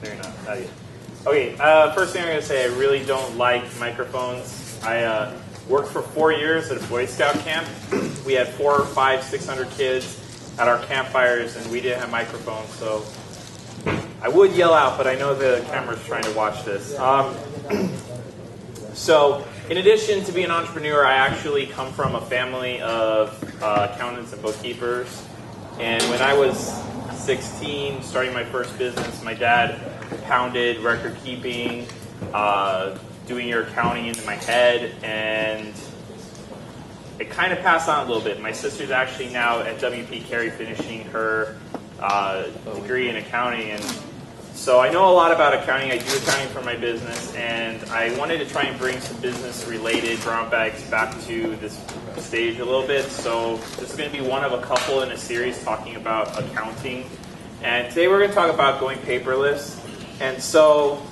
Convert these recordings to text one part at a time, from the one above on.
They're not yet. Okay, first thing I'm going to say, I really don't like microphones. I worked for 4 years at a Boy Scout camp. We had 400, 500, 600 kids at our campfires, and we didn't have microphones, so I would yell out, but I know the camera's trying to watch this. So, in addition to being an entrepreneur, I actually come from a family of accountants and bookkeepers. And when I was 16, starting my first business, my dad pounded record keeping, doing your accounting into my head, and it kind of passed on a little bit. My sister's actually now at WP Carey finishing her degree in accounting, and so I know a lot about accounting. I do accounting for my business, and I wanted to try and bring some business-related brown bags back to this stage a little bit. So this is going to be one of a couple in a series talking about accounting. And today we're going to talk about going paperless. And so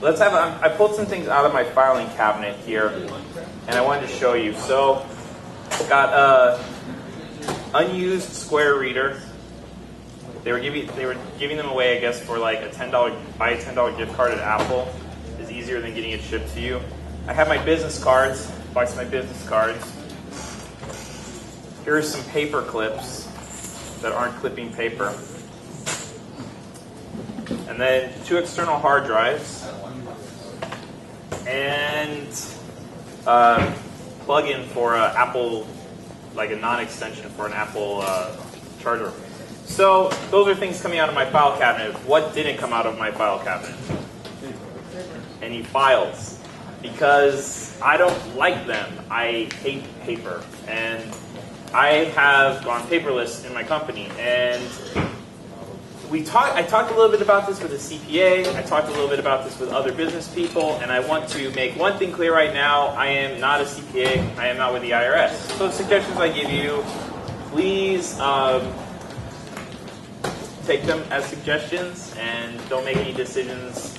I pulled some things out of my filing cabinet here, and I wanted to show you. So I got a unused square reader. They were giving them away, I guess, for like a buy a $10 gift card at Apple. It's easier than getting it shipped to you. I have my business cards. Box my business cards. Here are some paper clips that aren't clipping paper. And then 2 external hard drives. And plug-in for an Apple, like a non-extension for an Apple charger. So those are things coming out of my file cabinet. What didn't come out of my file cabinet? Any files. Because I don't like them. I hate paper. And I have gone paperless in my company. And I talked a little bit about this with a CPA. I talked a little bit about this with other business people. And I want to make one thing clear right now. I am not a CPA. I am not with the IRS. So the suggestions I give you, please take them as suggestions and don't make any decisions.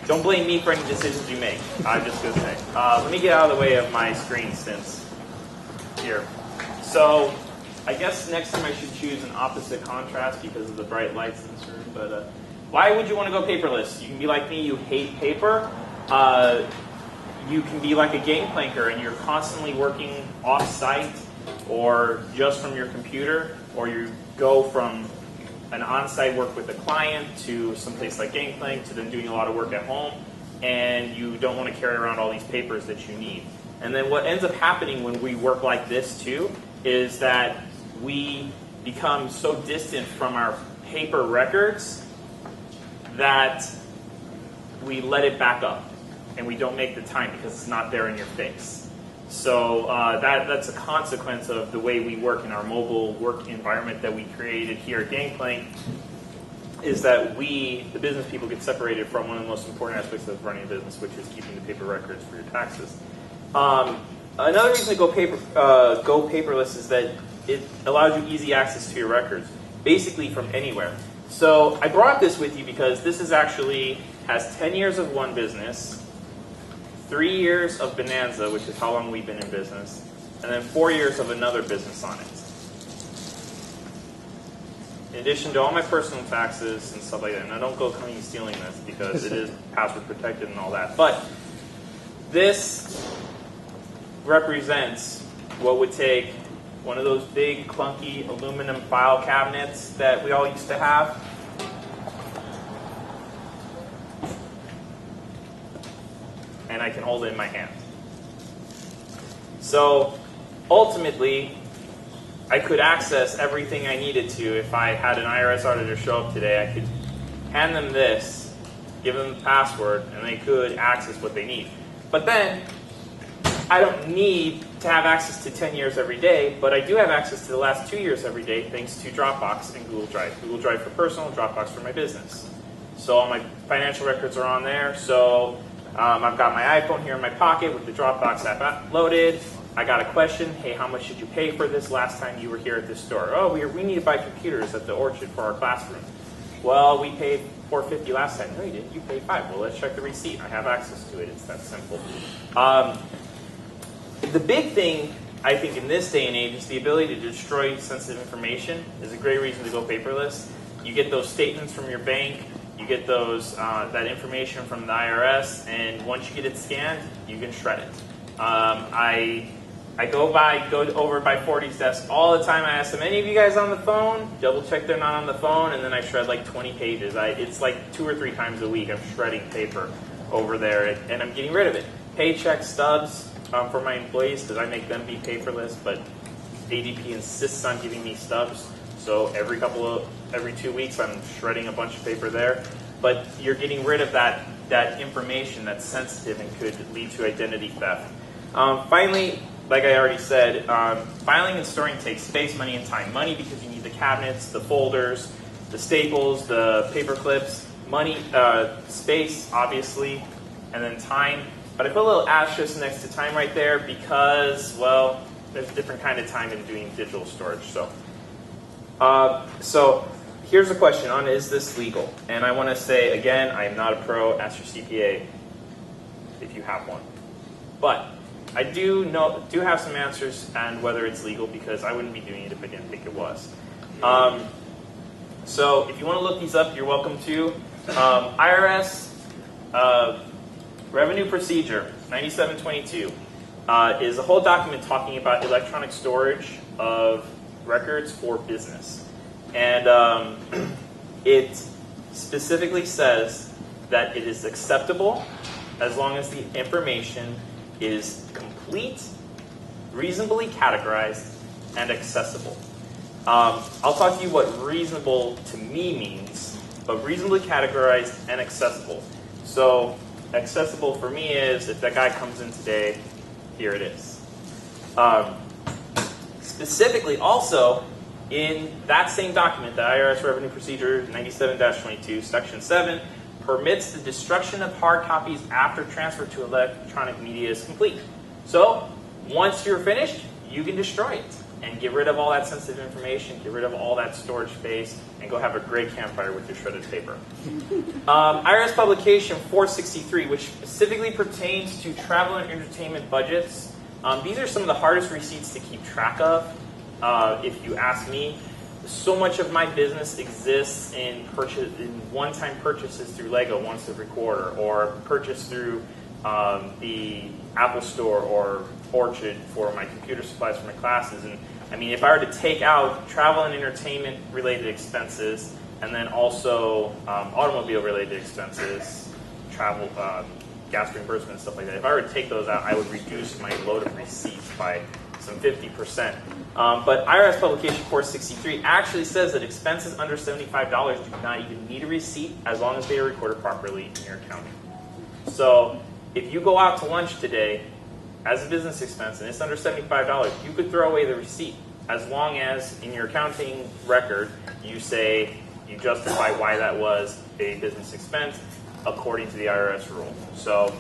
Don't blame me for any decisions you make. I'm just going to say. Let me get out of the way of my screen since here. So I guess next time I should choose an opposite contrast because of the bright lights in this room. But why would you want to go paperless? You can be like me. You hate paper. You can be like a gangplanker and you're constantly working off-site or just from your computer, or you go from an on-site work with a client to someplace like Gangplank to then doing a lot of work at home, and you don't want to carry around all these papers that you need. And then what ends up happening when we work like this too is that we become so distant from our paper records that we let it back up and we don't make the time because it's not there in your face. So that's a consequence of the way we work in our mobile work environment that we created here at Gangplank, is that we, the business people, get separated from one of the most important aspects of running a business, which is keeping the paper records for your taxes. Another reason to go paperless is that it allows you easy access to your records, basically from anywhere. So I brought this with you because this is actually has 10 years of one business, 3 years of Bonanza, which is how long we've been in business, and then 4 years of another business on it. In addition to all my personal taxes and stuff like that. Now don't go coming and stealing this because it is password protected and all that. But this represents what would take one of those big clunky aluminum file cabinets that we all used to have. And I can hold it in my hand. So ultimately, I could access everything I needed to. If I had an IRS auditor show up today, I could hand them this, give them the password, and they could access what they need. But then, I don't need to have access to 10 years every day, but I do have access to the last 2 years every day thanks to Dropbox and Google Drive. Google Drive for personal, Dropbox for my business. So all my financial records are on there. So I've got my iPhone here in my pocket with the Dropbox app loaded. I got a question. Hey, how much did you pay for this last time you were here at this store? Oh, we need to buy computers at the Orchard for our classroom. Well, we paid $4.50 last time. No, you didn't. You paid $5. Well, let's check the receipt. I have access to it. It's that simple. The big thing, I think, in this day and age is the ability to destroy sensitive information is a great reason to go paperless. You get those statements from your bank. You get those that information from the IRS, and once you get it scanned, you can shred it. I go over by 40's desk all the time. I ask them, any of you guys on the phone? Double check they're not on the phone, and then I shred like 20 pages. It's like 2 or 3 times a week I'm shredding paper over there, and I'm getting rid of it. Paycheck stubs for my employees, because I make them be paperless, but ADP insists on giving me stubs. So every 2 weeks I'm shredding a bunch of paper there. But you're getting rid of that information that's sensitive and could lead to identity theft. Finally, like I already said, filing and storing takes space, money, and time. Money because you need the cabinets, the folders, the staples, the paper clips. Money, space, obviously, and then time. But I put a little asterisk next to time right there because, well, there's a different kind of time in doing digital storage. So here's a question on, is this legal? And I want to say, again, I am not a pro. Ask your CPA if you have one. But I do have some answers on whether it's legal, because I wouldn't be doing it if I didn't think it was. So if you want to look these up, you're welcome to. IRS Revenue Procedure 9722 is a whole document talking about electronic storage of records for business. And it specifically says that it is acceptable as long as the information is complete, reasonably categorized, and accessible. I'll talk to you what reasonable to me means, but reasonably categorized and accessible. So accessible for me is, if that guy comes in today, here it is. Specifically also, in that same document, the IRS Revenue Procedure 97-22, Section 7, permits the destruction of hard copies after transfer to electronic media is complete. So once you're finished, you can destroy it and get rid of all that sensitive information, get rid of all that storage space, and go have a great campfire with your shredded paper. IRS Publication 463, which specifically pertains to travel and entertainment budgets. These are some of the hardest receipts to keep track of, if you ask me. So much of my business exists in one-time purchases through Lego once every quarter, or purchase through the Apple Store or Orchard for my computer supplies for my classes. And I mean, if I were to take out travel and entertainment related expenses, and then also automobile related expenses, travel, gas reimbursement and stuff like that, if I were to take those out, I would reduce my load of receipts by some 50%. But IRS Publication 463 actually says that expenses under $75 do not even need a receipt as long as they are recorded properly in your accounting. So if you go out to lunch today as a business expense and it's under $75, you could throw away the receipt as long as in your accounting record you say you justify why that was a business expense according to the IRS rule. So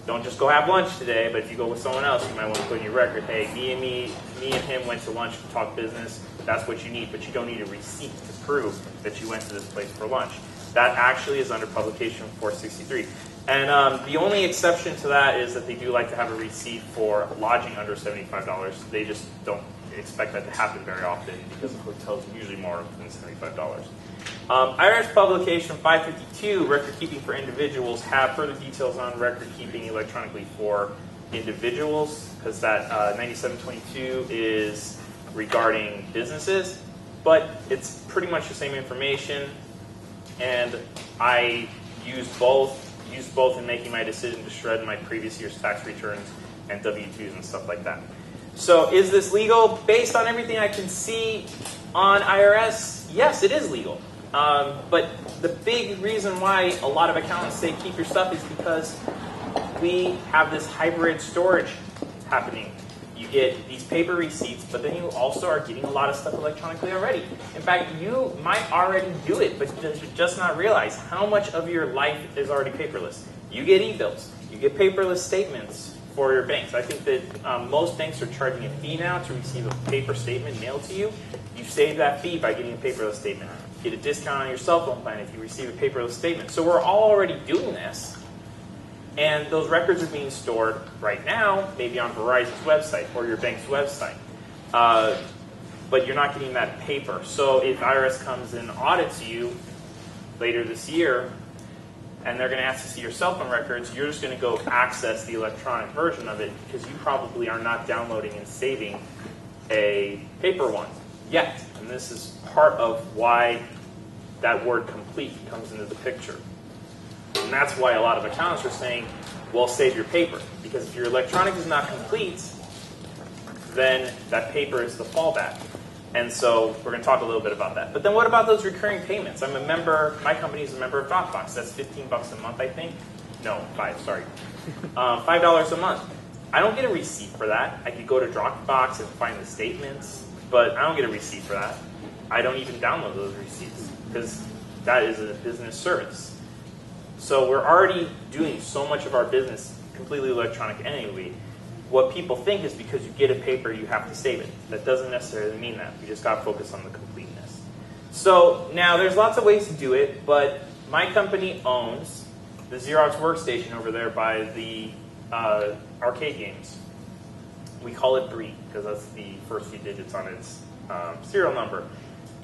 don't just go have lunch today, but if you go with someone else, you might want to put in your record, hey, me and him went to lunch to talk business. That's what you need, but you don't need a receipt to prove that you went to this place for lunch. That actually is under Publication 463. And the only exception to that is that they do like to have a receipt for lodging under $75. They just don't expect that to happen very often because the hotels are usually more than $75. IRS Publication 552, Record Keeping for Individuals, have further details on record keeping electronically for individuals, because that 9722 is regarding businesses, but it's pretty much the same information, and I used both in making my decision to shred my previous year's tax returns and W-2s and stuff like that. So is this legal? Based on everything I can see on IRS, yes, it is legal. But the big reason why a lot of accountants say keep your stuff is because we have this hybrid storage happening. You get these paper receipts, but then you also are getting a lot of stuff electronically already. In fact, you might already do it, but just not realize how much of your life is already paperless. You get e-bills. You get paperless statements for your banks. I think that most banks are charging a fee now to receive a paper statement mailed to you. You save that fee by getting a paperless statement. Get a discount on your cell phone plan if you receive a paperless statement. So we're all already doing this. And those records are being stored right now, maybe on Verizon's website or your bank's website. But you're not getting that paper. So if IRS comes and audits you later this year, and they're going to ask to see your cell phone records, you're just going to go access the electronic version of it because you probably are not downloading and saving a paper one yet. And this is part of why that word complete comes into the picture. And that's why a lot of accountants are saying, well, save your paper. Because if your electronic is not complete, then that paper is the fallback. And so we're going to talk a little bit about that. But then what about those recurring payments? I'm a member, my company is a member of Dropbox. That's $15 a month, I think. No, $5 a month. I don't get a receipt for that. I could go to Dropbox and find the statements, but I don't get a receipt for that. I don't even download those receipts because that is a business service. So we're already doing so much of our business completely electronic anyway. What people think is because you get a paper, you have to save it. That doesn't necessarily mean that. We just got to focus on the completeness. So now there's lots of ways to do it, but my company owns the Xerox workstation over there by the arcade games. We call it BRE because that's the first few digits on its serial number.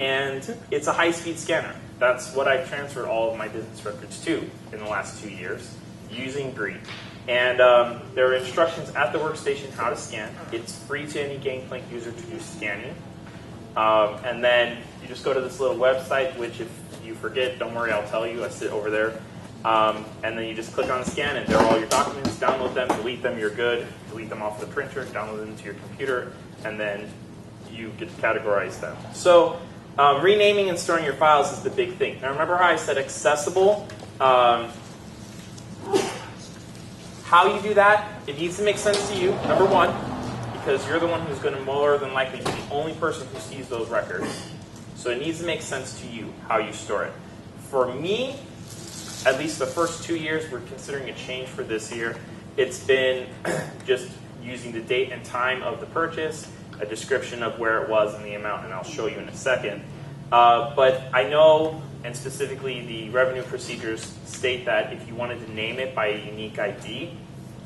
And it's a high-speed scanner. That's what I've transferred all of my business records to in the last 2 years using BRE. And there are instructions at the workstation how to scan. It's free to any Gangplank user to do scanning. And then you just go to this little website, which if you forget, don't worry, I'll tell you. I sit over there. And then you just click on scan, and there are all your documents. Download them, delete them, you're good. Delete them off the printer, download them to your computer, and then you get to categorize them. So renaming and storing your files is the big thing. Now remember how I said accessible? How you do that, it needs to make sense to you, number one, because you're the one who's going to more than likely be the only person who sees those records. So it needs to make sense to you how you store it. For me, at least the first 2 years, we're considering a change for this year. It's been just using the date and time of the purchase, a description of where it was and the amount, and I'll show you in a second. But I know, and specifically the revenue procedures state that if you wanted to name it by a unique ID,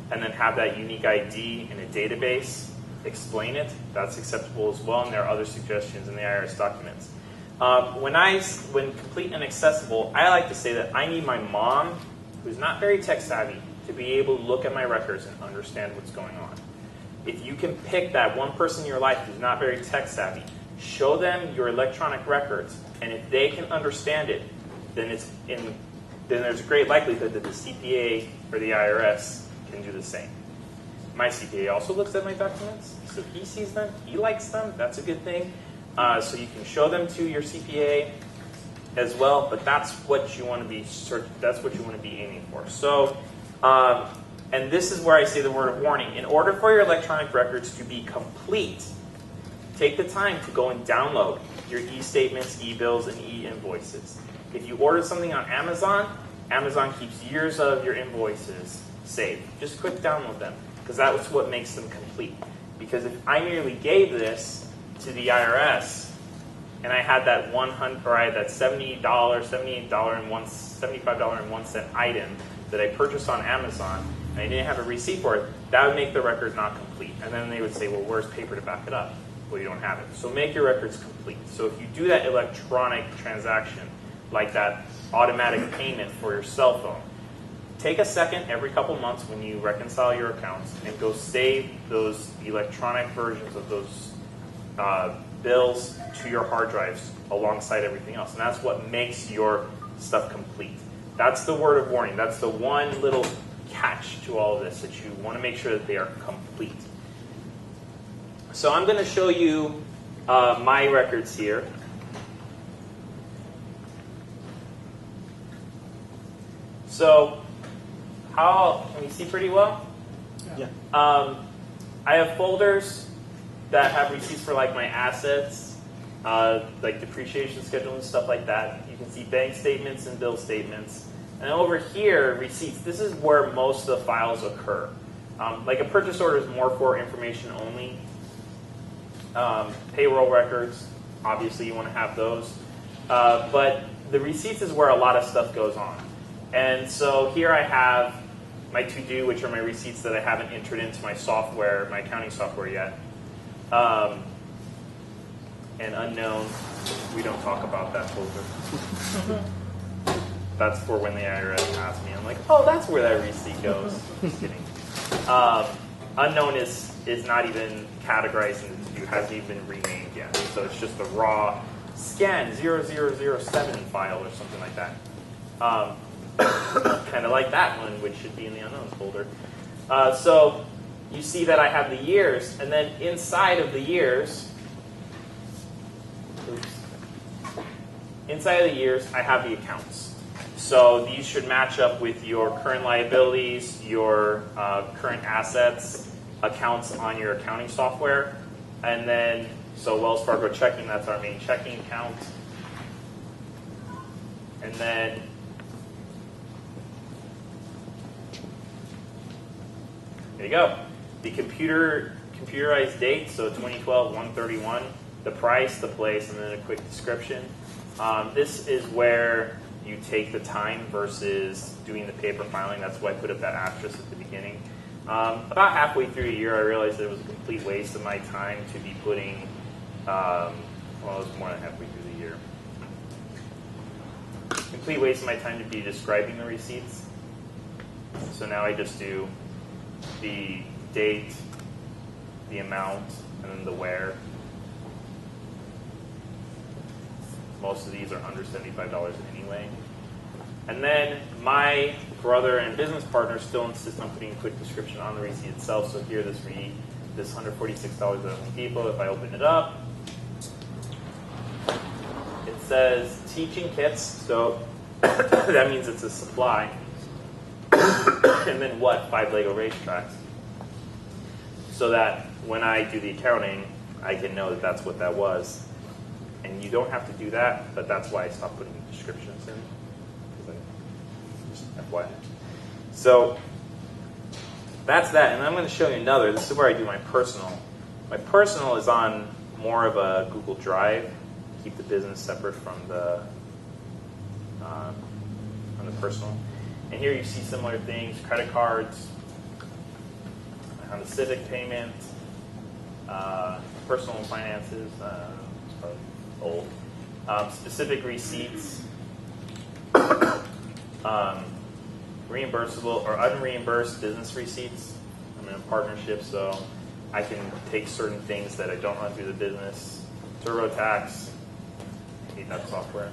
and then have that unique ID in a database, explain it, that's acceptable as well, and there are other suggestions in the IRS documents. When complete and accessible, I like to say that I need my mom, who's not very tech savvy, to be able to look at my records and understand what's going on. If you can pick that one person in your life who's not very tech savvy, show them your electronic records, and if they can understand it, then there's a great likelihood that the CPA or the IRS can do the same. My CPA also looks at my documents, so he sees them, he likes them, that's a good thing. So you can show them to your CPA as well, but that's what you want to be aiming for. So, and this is where I say the word of warning. In order for your electronic records to be complete, take the time to go and download your e-statements, e-bills, and e-invoices. If you order something on Amazon, Amazon keeps years of your invoices saved. Just quick download them, because that's what makes them complete. Because if I merely gave this to the IRS, and I had that $75.01 item that I purchased on Amazon, and I didn't have a receipt for it, that would make the record not complete. And then they would say, well, where's paper to back it up? Well, you don't have it. So make your records complete. So if you do that electronic transaction, like that automatic payment for your cell phone, take a second every couple months when you reconcile your accounts and go save those electronic versions of those bills to your hard drives alongside everything else. And that's what makes your stuff complete. That's the word of warning. That's the one little catch to all of this, that you want to make sure that they are complete. So I'm going to show you my records here. So can you see pretty well? Yeah. I have folders that have receipts for like my assets, like depreciation schedule and stuff like that. You can see bank statements and bill statements. And over here, receipts. This is where most of the files occur. Like a purchase order is more for information only. Payroll records, obviously you want to have those. But the receipts is where a lot of stuff goes on. And so here I have my to-do, which are my receipts that I haven't entered into my software, my accounting software yet. And unknown, we don't talk about that folder. That's for when the IRS asks me. I'm like, oh, that's where that receipt goes. Just kidding. Unknown is not even categorized into, hasn't even been renamed yet. So it's just a raw scan 0007 file or something like that. Kind of like that one, which should be in the unknowns folder. So you see that I have the years, and then inside of the years, inside of the years, I have the accounts. So these should match up with your current liabilities, your current assets, accounts on your accounting software, and then, so Wells Fargo checking, that's our main checking account. And then there you go. The computerized date, so 2012-131, the price, the place, and then a quick description. This is where you take the time versus doing the paper filing. That's why I put up that asterisk at the beginning. About halfway through a year, I realized that it was a complete waste of my time to be putting, well, it was more than halfway through the year. Complete waste of my time to be describing the receipts. So now I just do the date, the amount, and then the where. Most of these are under $75 anyway. And then my brother and business partner still insist on putting a quick description on the receipt itself. So here, this $146 at Home Depot, if I open it up, it says teaching kits. So that means it's a supply. And then what? 5 Lego racetracks. So that when I do the accounting, I can know that that's what that was. And you don't have to do that, but that's why I stopped putting descriptions in. Just FYI. So that's that. And I'm going to show you another. This is where I do my personal. My personal is on more of a Google Drive. Keep the business separate from the personal. And here you see similar things: credit cards, on the Civic payment, personal finances. It's probably old. Specific receipts, reimbursable or unreimbursed business receipts. I'm in a partnership, so I can take certain things that I don't run through the business. TurboTax, I hate that software.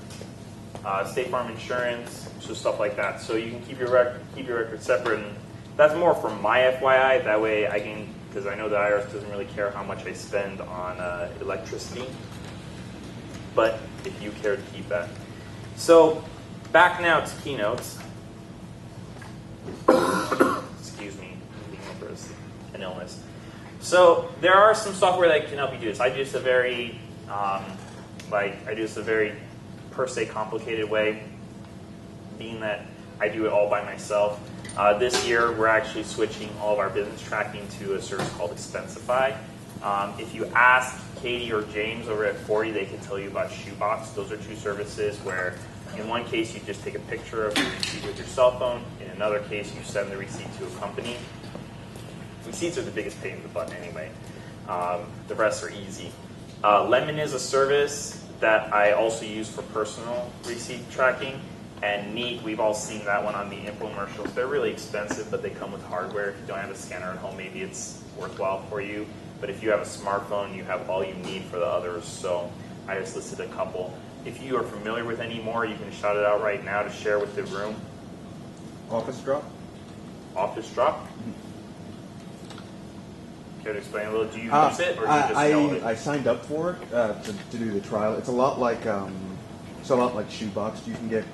State Farm insurance, so stuff like that. So you can keep your record separate, and that's more for my FYI. That way I can, because I know the IRS doesn't really care how much I spend on electricity. But if you care to keep that. So back now to keynotes. Excuse me, for an illness. So there are some software that can help you do this. I do this a very, per se complicated way, being that I do it all by myself. This year we're actually switching all of our business tracking to a service called Expensify. If you ask Katie or James over at 40, they can tell you about Shoebox. Those are two services where in one case you just take a picture of the receipt with your cell phone. In another case you send the receipt to a company. Receipts are the biggest pain in the butt anyway. The rest are easy. Lemon is a service that I also use for personal receipt tracking. And Neat, we've all seen that one on the infomercials. They're really expensive, but they come with hardware. If you don't have a scanner at home, maybe it's worthwhile for you. But if you have a smartphone, you have all you need for the others. So I just listed a couple. If you are familiar with any more, you can shout it out right now to share with the room. Office Drop? Office Drop? Care to explain a little? Do you use it, or do you just know it? I signed up for it to do the trial. It's a lot like Shoebox. You can get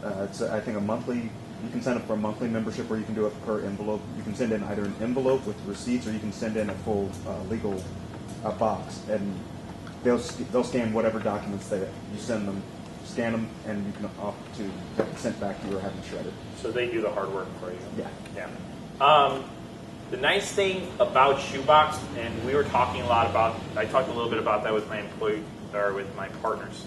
I think a monthly. You can sign up for a monthly membership, or you can do it per envelope. You can send in either an envelope with receipts, or you can send in a full legal box, and they'll scan whatever documents that you send them, scan them, and you can opt to have it sent back to you or have them shredded. So they do the hard work for you. Yeah. The nice thing about Shoebox, and we were talking a lot about, I talked a little bit about that with my partners.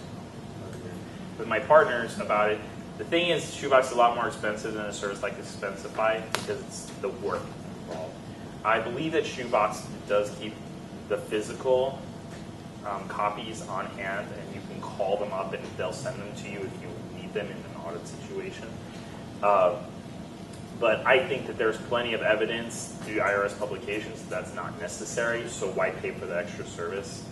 With my partners about it. The thing is, Shoebox is a lot more expensive than a service like Expensify because it's the work involved. I believe that Shoebox does keep the physical copies on hand, and you can call call them up and they'll send them to you if you need them in an audit situation. But I think that there's plenty of evidence through IRS publications that that's not necessary, so why pay for the extra service?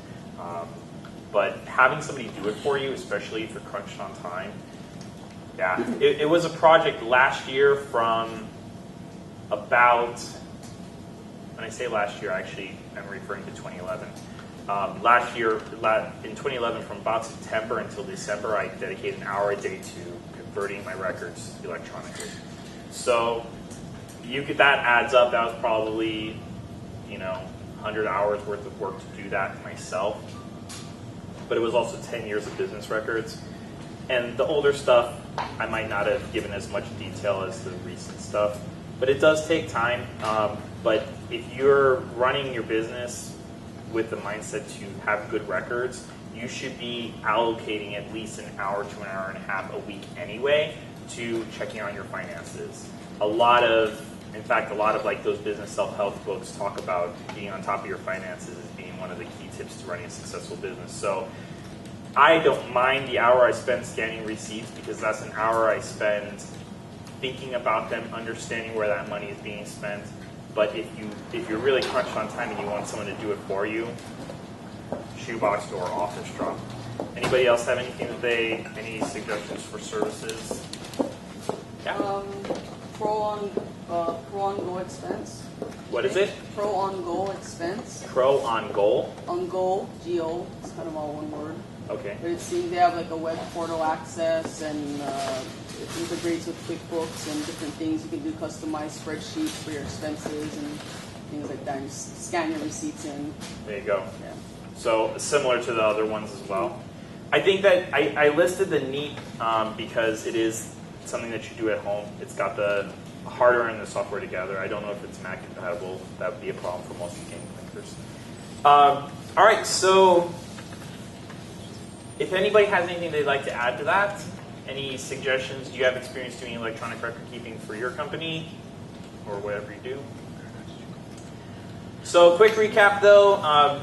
But having somebody do it for you, especially if you're crunched on time, yeah. It was a project last year from about, when I say last year, actually, I'm referring to 2011. Last year, in 2011, from about September until December, I dedicated an hour a day to converting my records electronically. So that adds up. That was probably, 100 hours worth of work to do that myself. But it was also 10 years of business records. And the older stuff, I might not have given as much detail as the recent stuff. But it does take time. But if you're running your business with the mindset to have good records, you should be allocating at least an hour to an hour and a half a week anyway to checking on your finances. In fact, a lot of like those business self-help books talk about being on top of your finances as being one of the key tips to running a successful business. So I don't mind the hour I spend scanning receipts, because that's an hour I spend thinking about them, understanding where that money is being spent. But if you're really crunched on time and you want someone to do it for you, shoebox door, office drop. Anybody else have anything any suggestions for services? Yeah. Pro on go expense. What is it? Pro on go expense. Pro on goal? On go, G-O, it's kind of all one word. Okay. But it seems they have like a web portal access, and it integrates with QuickBooks and different things. You can do customized spreadsheets for your expenses and things like that. You scan your receipts in. There you go. Yeah. So similar to the other ones as well. I think that I listed the Neat because it is something that you do at home. It's got the hardware and the software together. I don't know if it's Mac compatible. That would be a problem for most Gangplankers. All right, so if anybody has anything they'd like to add to that, any suggestions? Do you have experience doing electronic record keeping for your company or whatever you do? So quick recap though,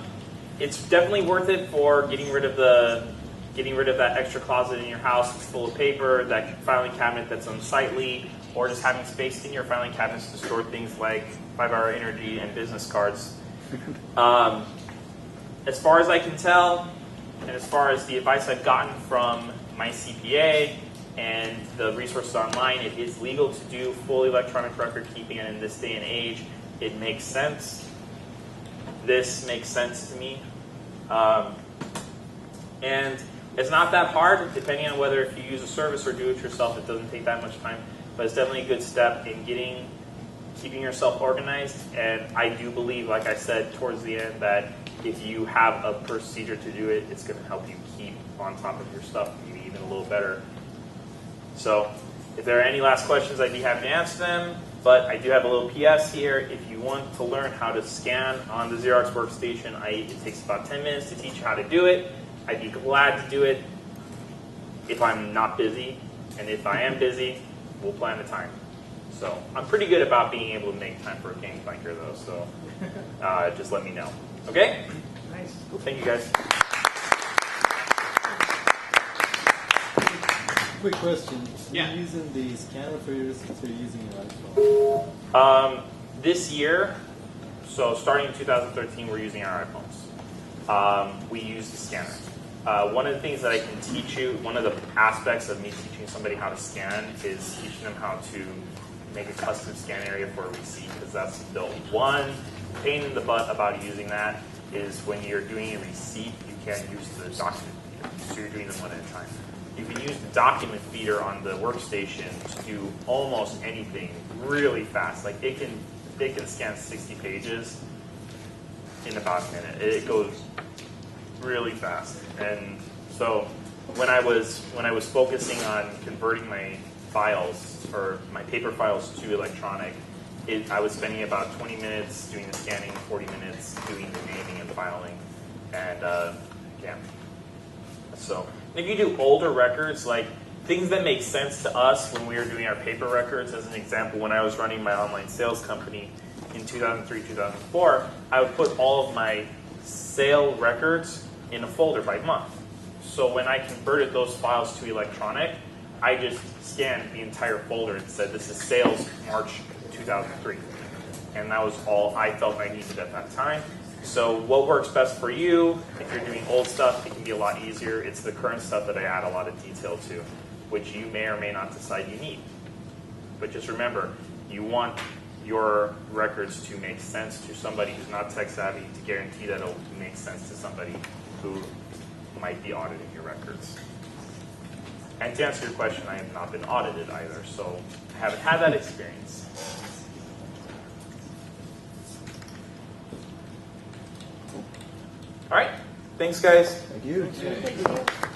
it's definitely worth it for getting rid of that extra closet in your house that's full of paper, that filing cabinet that's unsightly, or just having space in your filing cabinets to store things like 5-hour energy and business cards. As far as I can tell, and as far as the advice I've gotten from my CPA and the resources online, it is legal to do full electronic record keeping, and in this day and age, it makes sense. This makes sense to me. And it's not that hard, depending on whether if you use a service or do it yourself. It doesn't take that much time, but it's definitely a good step in keeping yourself organized. And I do believe, like I said towards the end, that if you have a procedure to do it, it's going to help you keep on top of your stuff, maybe even a little better. So if there are any last questions, I'd be happy to answer them. But I do have a little PS here. If you want to learn how to scan on the Xerox workstation, it takes about 10 minutes to teach you how to do it. I'd be glad to do it if I'm not busy. And if I am busy, we'll plan a time. So I'm pretty good about being able to make time for a Gangplanker though. So just let me know. Okay? Nice. Cool. Thank you guys. Quick question. Yeah. You're using the scanner for your receipts, or you're using your iPhone? This year, so starting in 2013, we're using our iPhones. We use the scanner. One of the things that I can teach you, one of the aspects of me teaching somebody how to scan is teaching them how to make a custom scan area for a receipt, because that's the one pain in the butt about using that is when you're doing a receipt, you can't use the document feeder, so you're doing them one at a time. You can use the document feeder on the workstation to do almost anything really fast. Like it can scan 60 pages in about a minute. It goes really fast. And so when I was focusing on converting my files or my paper files to electronic, I was spending about 20 minutes doing the scanning, 40 minutes doing the naming and filing, and yeah. So if you do older records, like things that make sense to us when we were doing our paper records, as an example, when I was running my online sales company in 2003, 2004, I would put all of my sale records in a folder by month. So when I converted those files to electronic, I just scanned the entire folder and said, this is sales March 2003. And that was all I felt I needed at that time. So what works best for you, if you're doing old stuff, it can be a lot easier. It's the current stuff that I add a lot of detail to, which you may or may not decide you need. But just remember, you want your records to make sense to somebody who's not tech savvy to guarantee that it'll make sense to somebody who might be auditing your records. And to answer your question, I have not been audited either, so I haven't had that experience. All right, thanks guys. Thank you. Thank you.